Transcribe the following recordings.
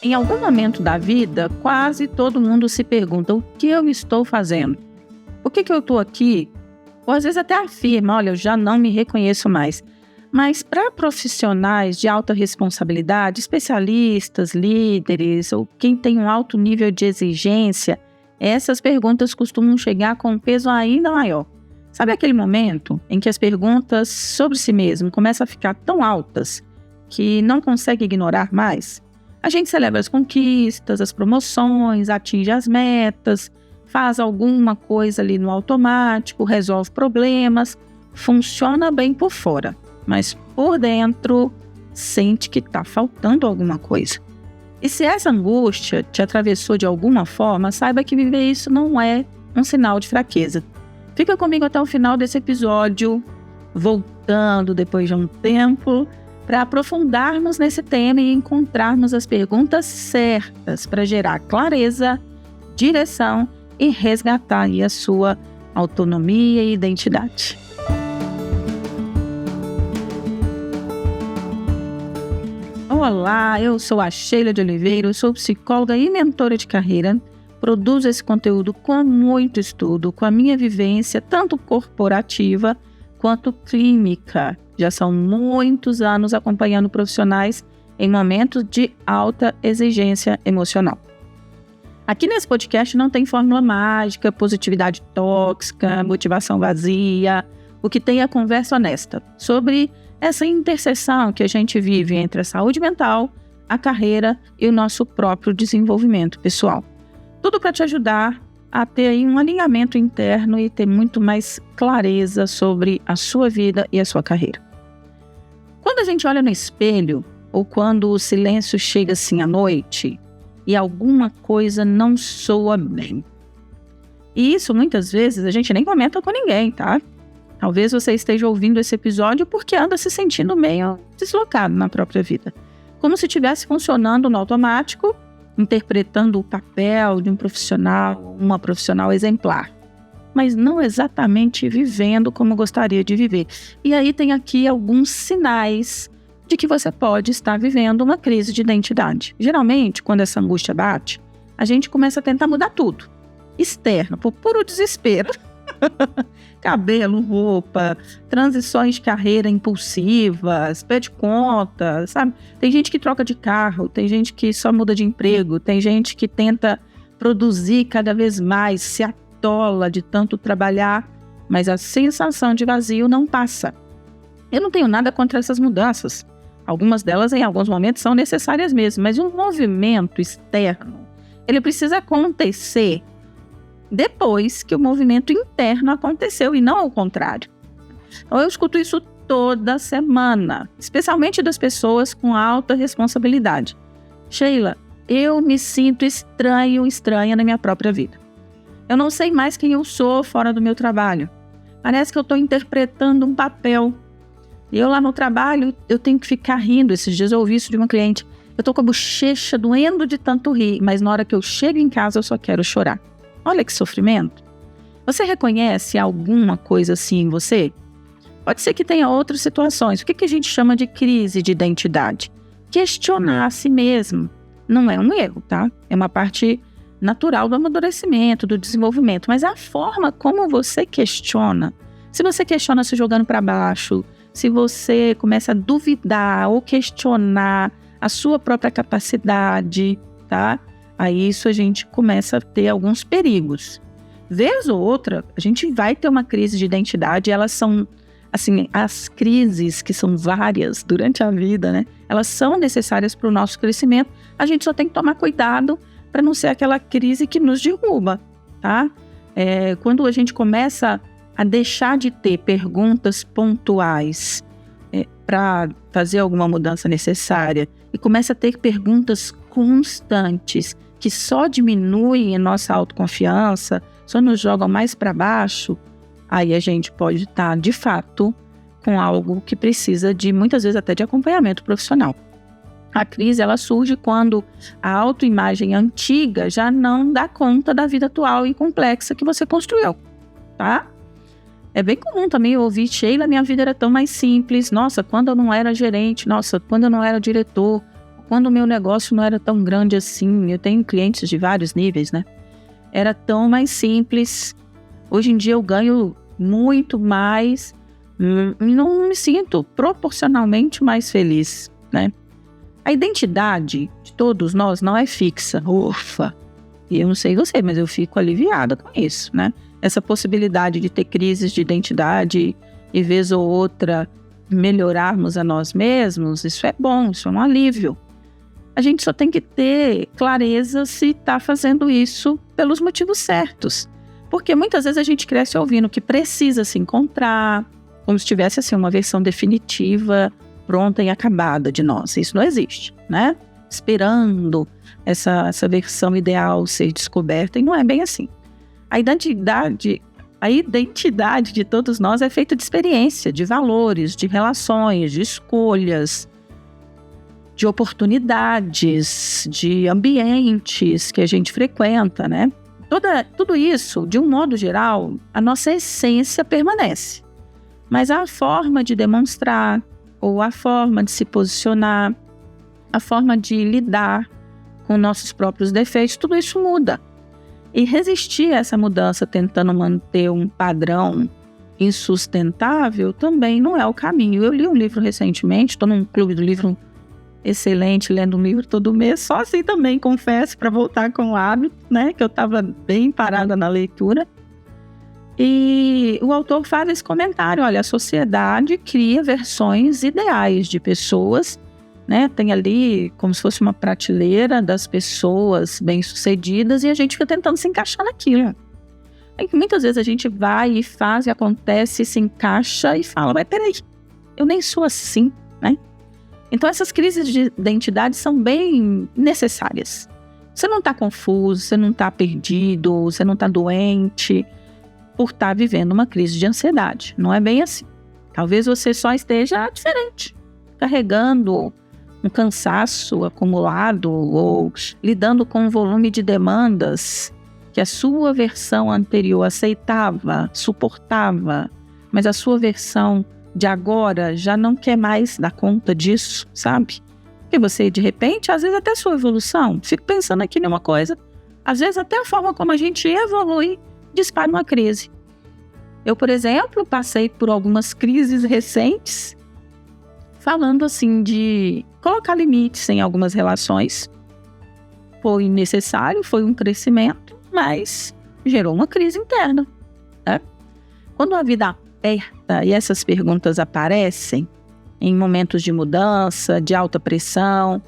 Em algum momento da vida, quase todo mundo se pergunta: o que eu estou fazendo? Por que eu estou aqui? Ou às vezes até afirma: olha, eu já não me reconheço mais. Mas para profissionais de alta responsabilidade, especialistas, líderes ou quem tem um alto nível de exigência, essas perguntas costumam chegar com um peso ainda maior. Sabe aquele momento em que as perguntas sobre si mesmo começam a ficar tão altas que não consegue ignorar mais? A gente celebra as conquistas, as promoções, atinge as metas, faz alguma coisa ali no automático, resolve problemas, funciona bem por fora, mas por dentro sente que está faltando alguma coisa. E se essa angústia te atravessou de alguma forma, saiba que viver isso não é um sinal de fraqueza. Fica comigo até o final desse episódio, voltando depois de um tempo, para aprofundarmos nesse tema e encontrarmos as perguntas certas para gerar clareza, direção e resgatar aí a sua autonomia e identidade. Olá, eu sou a Sheila de Oliveira, eu sou psicóloga e mentora de carreira. Produzo esse conteúdo com muito estudo, com a minha vivência, tanto corporativa quanto clínica. Já são muitos anos acompanhando profissionais em momentos de alta exigência emocional. Aqui nesse podcast não tem fórmula mágica, positividade tóxica, motivação vazia. O que tem é conversa honesta sobre essa interseção que a gente vive entre a saúde mental, a carreira e o nosso próprio desenvolvimento pessoal. Tudo para te ajudar a ter aí um alinhamento interno e ter muito mais clareza sobre a sua vida e a sua carreira. Quando a gente olha no espelho, ou quando o silêncio chega assim à noite e alguma coisa não soa bem. E isso muitas vezes a gente nem comenta com ninguém, tá? Talvez você esteja ouvindo esse episódio porque anda se sentindo meio deslocado na própria vida. Como se estivesse funcionando no automático, interpretando o papel de um profissional, uma profissional exemplar, mas não exatamente vivendo como gostaria de viver. E aí tem aqui alguns sinais de que você pode estar vivendo uma crise de identidade. Geralmente, quando essa angústia bate, a gente começa a tentar mudar tudo. Externo, por puro desespero. Cabelo, roupa, transições de carreira impulsivas, pede conta, sabe? Tem gente que troca de carro, tem gente que só muda de emprego, tem gente que tenta produzir cada vez mais, se atola de tanto trabalhar, mas a sensação de vazio não passa. Eu não tenho nada contra essas mudanças. Algumas delas, em alguns momentos, são necessárias mesmo, mas um movimento externo, ele precisa acontecer depois que o movimento interno aconteceu e não ao contrário. Então, eu escuto isso toda semana, especialmente das pessoas com alta responsabilidade. Sheila, eu me sinto estranha na minha própria vida. Eu não sei mais quem eu sou fora do meu trabalho. Parece que eu estou interpretando um papel. E eu lá no trabalho, eu tenho que ficar rindo. Esses dias eu ouvi isso de uma cliente. Eu estou com a bochecha doendo de tanto rir, mas na hora que eu chego em casa eu só quero chorar. Olha que sofrimento. Você reconhece alguma coisa assim em você? Pode ser que tenha outras situações. O que a gente chama de crise de identidade? Questionar a si mesmo. Não é um erro, tá? É uma parte natural do amadurecimento, do desenvolvimento. Mas a forma como você questiona, se você questiona se jogando para baixo, se você começa a duvidar ou questionar a sua própria capacidade, tá? Aí isso a gente começa a ter alguns perigos. Vez ou outra, a gente vai ter uma crise de identidade, elas são, assim, as crises que são várias durante a vida, né? Elas são necessárias para o nosso crescimento, a gente só tem que tomar cuidado para não ser aquela crise que nos derruba, tá? Quando a gente começa a deixar de ter perguntas pontuais para fazer alguma mudança necessária e começa a ter perguntas constantes que só diminuem a nossa autoconfiança, só nos jogam mais para baixo, aí a gente pode estar, de fato, com algo que precisa de, muitas vezes, até de acompanhamento profissional. A crise, ela surge quando a autoimagem antiga já não dá conta da vida atual e complexa que você construiu, tá? É bem comum também ouvir: Sheila, minha vida era tão mais simples. Nossa, quando eu não era gerente, nossa, quando eu não era diretor, quando o meu negócio não era tão grande assim, eu tenho clientes de vários níveis, né? Era tão mais simples. Hoje em dia eu ganho muito mais e não me sinto proporcionalmente mais feliz, né? A identidade de todos nós não é fixa. Ufa! E eu não sei você, mas eu fico aliviada com isso, né? Essa possibilidade de ter crises de identidade e vez ou outra melhorarmos a nós mesmos, isso é bom, isso é um alívio. A gente só tem que ter clareza se está fazendo isso pelos motivos certos. Porque muitas vezes a gente cresce ouvindo que precisa se encontrar, como se tivesse assim, uma versão definitiva, pronta e acabada de nós. Isso não existe, né? Esperando essa versão ideal ser descoberta, e não é bem assim. A identidade de todos nós é feita de experiência, de valores, de relações, de escolhas, de oportunidades, de ambientes que a gente frequenta, né? Tudo isso, de um modo geral, a nossa essência permanece. Mas a forma de demonstrar, ou a forma de se posicionar, a forma de lidar com nossos próprios defeitos, tudo isso muda. E resistir a essa mudança tentando manter um padrão insustentável também não é o caminho. Eu li um livro recentemente, estou num clube do livro excelente, lendo um livro todo mês, só assim também, confesso, para voltar com o hábito, né? Que eu estava bem parada na leitura. E o autor faz esse comentário, olha, a sociedade cria versões ideais de pessoas, né? Tem ali como se fosse uma prateleira das pessoas bem-sucedidas e a gente fica tentando se encaixar naquilo. E muitas vezes a gente vai e faz e acontece, se encaixa e fala, mas peraí, eu nem sou assim, né? Então essas crises de identidade são bem necessárias. Você não está confuso, você não está perdido, você não está doente por estar vivendo uma crise de ansiedade. Não é bem assim. Talvez você só esteja diferente, carregando um cansaço acumulado ou lidando com um volume de demandas que a sua versão anterior aceitava, suportava, mas a sua versão de agora já não quer mais dar conta disso, sabe? Porque você, de repente, às vezes até a sua evolução, fico pensando aqui numa coisa, às vezes até a forma como a gente evolui dispara uma crise. Eu, por exemplo, passei por algumas crises recentes, falando assim de colocar limites em algumas relações. Foi necessário, foi um crescimento, mas gerou uma crise interna, né? Quando a vida aperta e essas perguntas aparecem em momentos de mudança, de alta pressão,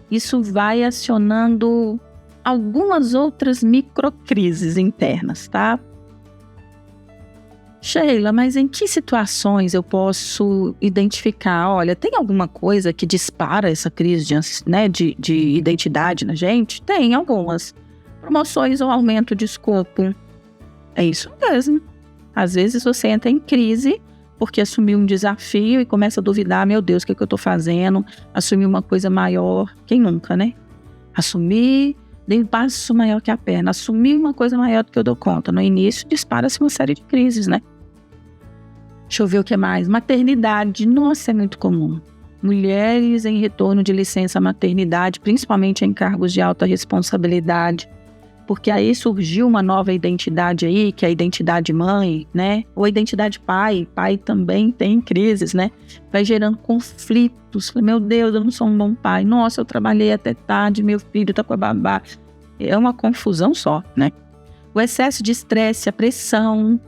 isso vai acionando algumas outras microcrises internas, tá? Sheila, mas em que situações eu posso identificar? Olha, tem alguma coisa que dispara essa crise de identidade na gente? Tem algumas. Promoções ou aumento de escopo. É isso mesmo. Às vezes você entra em crise porque assumiu um desafio e começa a duvidar, meu Deus, o que é que eu estou fazendo? Assumir uma coisa maior. Quem nunca, né? Assumir, dei um passo maior que a perna. Assumir uma coisa maior do que eu dou conta. No início, dispara-se uma série de crises, né? Deixa eu ver o que mais. Maternidade. Nossa, é muito comum. Mulheres em retorno de licença maternidade, principalmente em cargos de alta responsabilidade. Porque aí surgiu uma nova identidade aí, que é a identidade mãe, né? Ou a identidade pai. Pai também tem crises, né? Vai gerando conflitos. Meu Deus, eu não sou um bom pai. Nossa, eu trabalhei até tarde, meu filho tá com a babá. É uma confusão só, né? O excesso de estresse, a pressão,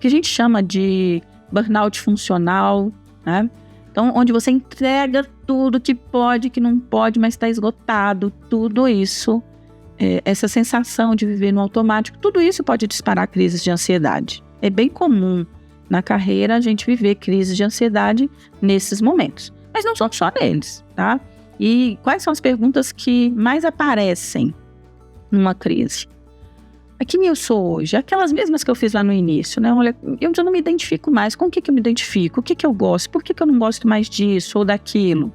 que a gente chama de burnout funcional, né? Então, onde você entrega tudo que pode, que não pode, mas está esgotado, tudo isso, essa sensação de viver no automático, tudo isso pode disparar crises de ansiedade. É bem comum na carreira a gente viver crises de ansiedade nesses momentos, mas não são só neles, tá? E quais são as perguntas que mais aparecem numa crise? Quem eu sou hoje? Aquelas mesmas que eu fiz lá no início, né? Olha, eu já não me identifico mais. Com o que eu me identifico? O que eu gosto? Por que eu não gosto mais disso ou daquilo?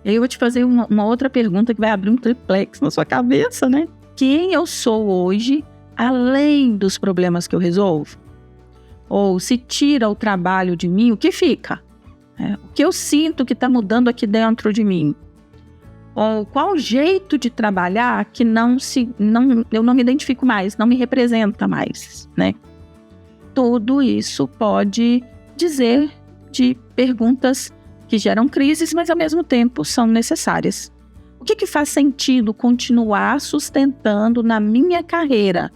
E aí eu vou te fazer uma outra pergunta que vai abrir um triplex na sua cabeça, né? Quem eu sou hoje, além dos problemas que eu resolvo? Ou se tira o trabalho de mim, o que fica? O que eu sinto que está mudando aqui dentro de mim? Ou qual jeito de trabalhar que eu não me identifico mais, não me representa mais, né? Tudo isso pode dizer de perguntas que geram crises, mas ao mesmo tempo são necessárias. O que faz sentido continuar sustentando na minha carreira?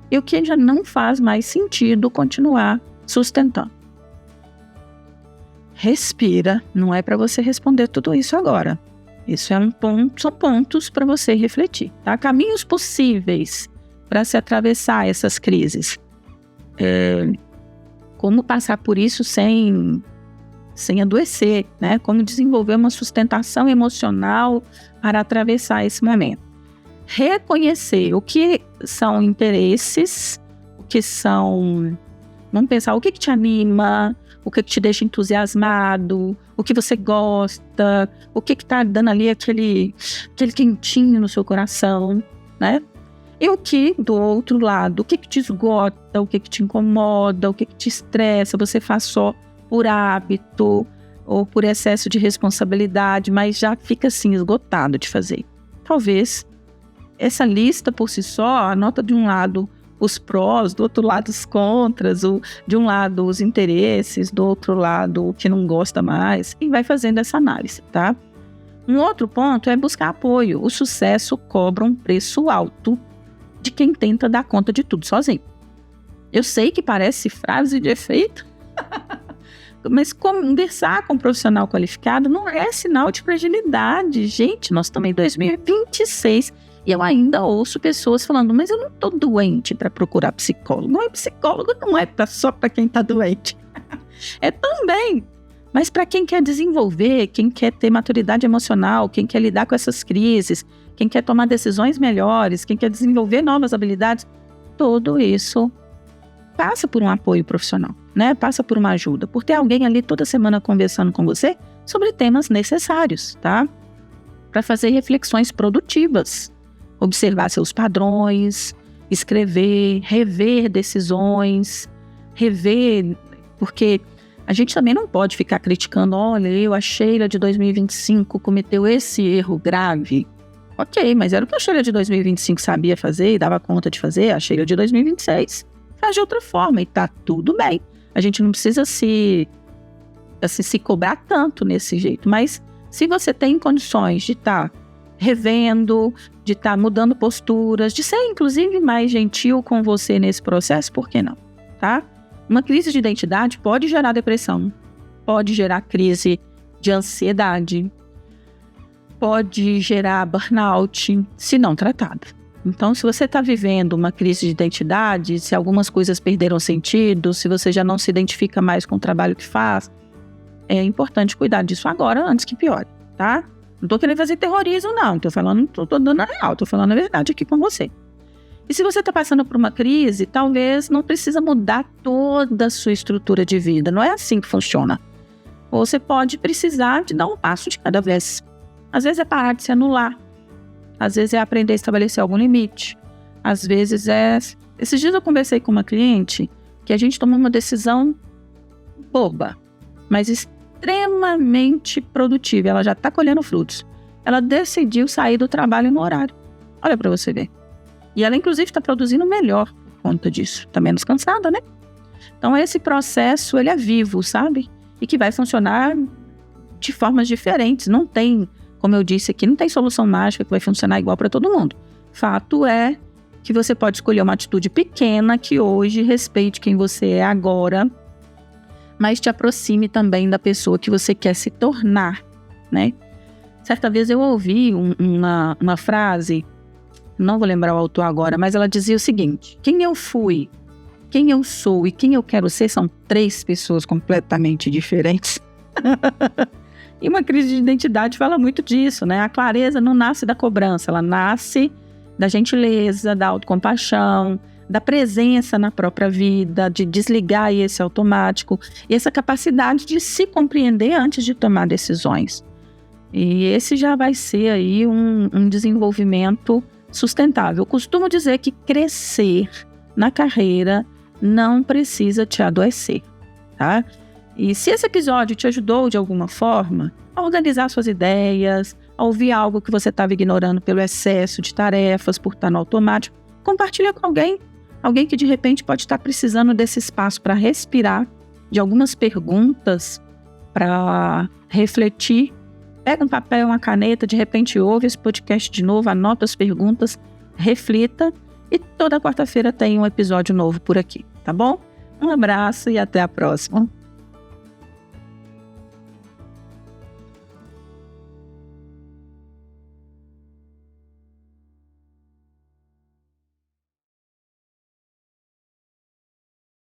E o que já não faz mais sentido continuar sustentando? Respira, não é para você responder tudo isso agora. Isso são pontos para você refletir, tá? Caminhos possíveis para se atravessar essas crises. Como passar por isso sem adoecer, né? Como desenvolver uma sustentação emocional para atravessar esse momento. Reconhecer o que são interesses, o que são... Vamos pensar, o que te anima, o que te deixa entusiasmado, o que você gosta, o que está dando ali aquele quentinho no seu coração, né? E o que, do outro lado, o que te esgota, o que te incomoda, o que te estressa, você faz só por hábito ou por excesso de responsabilidade, mas já fica assim esgotado de fazer. Talvez essa lista por si só anota de um lado os prós, do outro lado os contras, de um lado os interesses, do outro lado o que não gosta mais, e vai fazendo essa análise, tá? Um outro ponto é buscar apoio. O sucesso cobra um preço alto de quem tenta dar conta de tudo sozinho. Eu sei que parece frase de efeito, mas conversar com um profissional qualificado não é sinal de fragilidade. Gente, nós estamos em 2026 e eu ainda ouço pessoas falando, mas eu não estou doente para procurar psicólogo. Não é psicólogo, não é só para quem está doente. É também, mas para quem quer desenvolver, quem quer ter maturidade emocional, quem quer lidar com essas crises, quem quer tomar decisões melhores, quem quer desenvolver novas habilidades, tudo isso passa por um apoio profissional, né? Passa por uma ajuda, por ter alguém ali toda semana conversando com você sobre temas necessários, tá? Para fazer reflexões produtivas, observar seus padrões, escrever, rever decisões, porque a gente também não pode ficar criticando, olha, a Sheila de 2025 cometeu esse erro grave. Ok, mas era o que a Sheila de 2025 sabia fazer e dava conta de fazer, a Sheila de 2026 faz de outra forma e tá tudo bem. A gente não precisa se cobrar tanto nesse jeito, mas se você tem condições de estar revendo, de estar mudando posturas, de ser inclusive mais gentil com você nesse processo, por que não, tá? Uma crise de identidade pode gerar depressão, pode gerar crise de ansiedade, pode gerar burnout, se não tratada. Então, se você está vivendo uma crise de identidade, se algumas coisas perderam sentido, se você já não se identifica mais com o trabalho que faz, é importante cuidar disso agora, antes que piore, tá? Não estou querendo fazer terrorismo, não. Estou dando a real, estou falando a verdade aqui com você. E se você está passando por uma crise, talvez não precisa mudar toda a sua estrutura de vida. Não é assim que funciona. Ou você pode precisar de dar um passo de cada vez. Às vezes é parar de se anular. Às vezes é aprender a estabelecer algum limite. Às vezes é... Esses dias eu conversei com uma cliente que a gente tomou uma decisão boba, mas extremamente produtiva. Ela já está colhendo frutos. Ela decidiu sair do trabalho no horário. Olha para você ver. E ela, inclusive, está produzindo melhor por conta disso. Está menos cansada, né? Então, esse processo, ele é vivo, sabe? E que vai funcionar de formas diferentes. Não tem, como eu disse aqui, não tem solução mágica que vai funcionar igual para todo mundo. Fato é que você pode escolher uma atitude pequena que hoje respeite quem você é agora, mas te aproxime também da pessoa que você quer se tornar, né? Certa vez eu ouvi uma frase, não vou lembrar o autor agora, mas ela dizia o seguinte: quem eu fui, quem eu sou e quem eu quero ser são 3 pessoas completamente diferentes. E uma crise de identidade fala muito disso, né? A clareza não nasce da cobrança, ela nasce da gentileza, da autocompaixão, da presença na própria vida, de desligar esse automático e essa capacidade de se compreender antes de tomar decisões. E esse já vai ser aí um desenvolvimento sustentável. Eu costumo dizer que crescer na carreira não precisa te adoecer, tá? E se esse episódio te ajudou de alguma forma a organizar suas ideias, a ouvir algo que você estava ignorando pelo excesso de tarefas, por estar no automático, compartilha com alguém que de repente pode estar precisando desse espaço para respirar, de algumas perguntas para refletir. Pega um papel, uma caneta, de repente ouve esse podcast de novo, anota as perguntas, reflita e toda quarta-feira tem um episódio novo por aqui, tá bom? Um abraço e até a próxima.